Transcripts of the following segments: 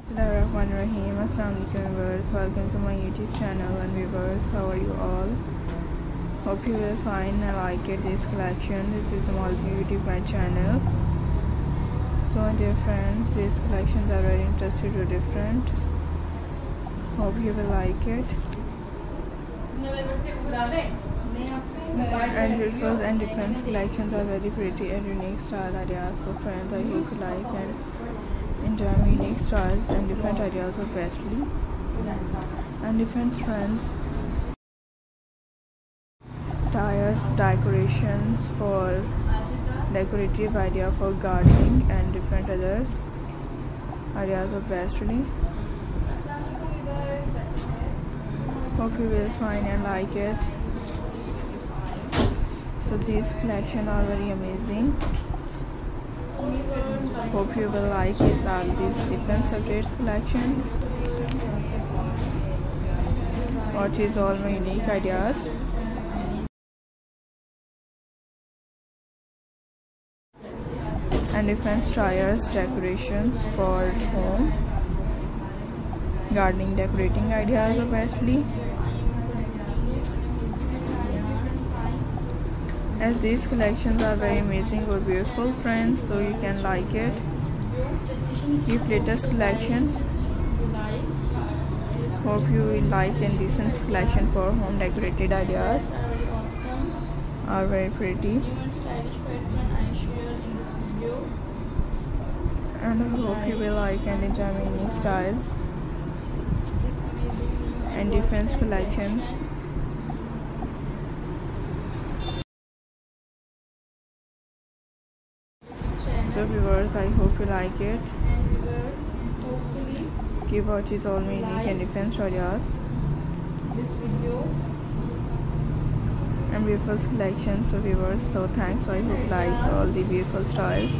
Bismillahirrahmanirrahim. Assalamualaikum viewers. Welcome to my YouTube channel and viewers. How are you all? Hope you will find and like it this collection. This is Malvi YouTube my channel. So dear friends, these collections are very interesting or different. Hope you will like it. And rituals and defense collections are very pretty and unique style ideas. So friends, I hope you like and enjoy unique styles and different ideas of Wesley and different friends. Tires, decorations for decorative idea for gardening and different others ideas of Wesley. Hope you will find and like it. So these collections are very amazing. Hope you will like these different subjects collections. Watch is all my unique ideas. And different tires, decorations for home, gardening, decorating ideas of Wesley. As these collections are very amazing or beautiful friends, so you can like it. Keep latest collections. Hope you will like and decent collection for home decorated ideas. Are very pretty. And I hope you will like and enjoy my unique styles and different collections. So viewers, I hope you like it. Keep watching all my unique and different ideas and beautiful collections. So viewers, so thanks. So I hope you like all the beautiful styles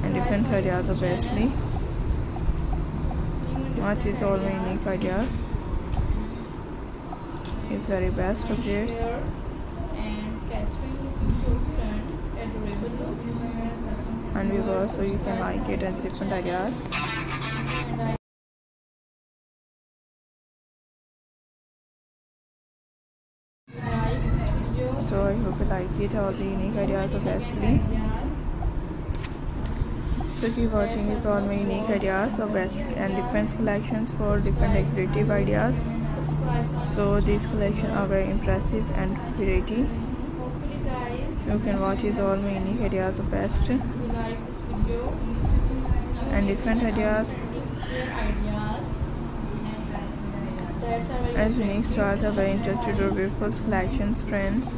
and different ideas of Wesley. Watch is all my unique ideas. It's very best of this. And viewers, so you can like it as different ideas. So I hope you like it, all the unique ideas of Wesley. So keep watching is all my unique ideas of Wesley and different collections for different decorative ideas. So these collections are very impressive and pretty. You can watch is all my unique ideas of best and different ideas as unique styles are very interested or beautiful collections friends.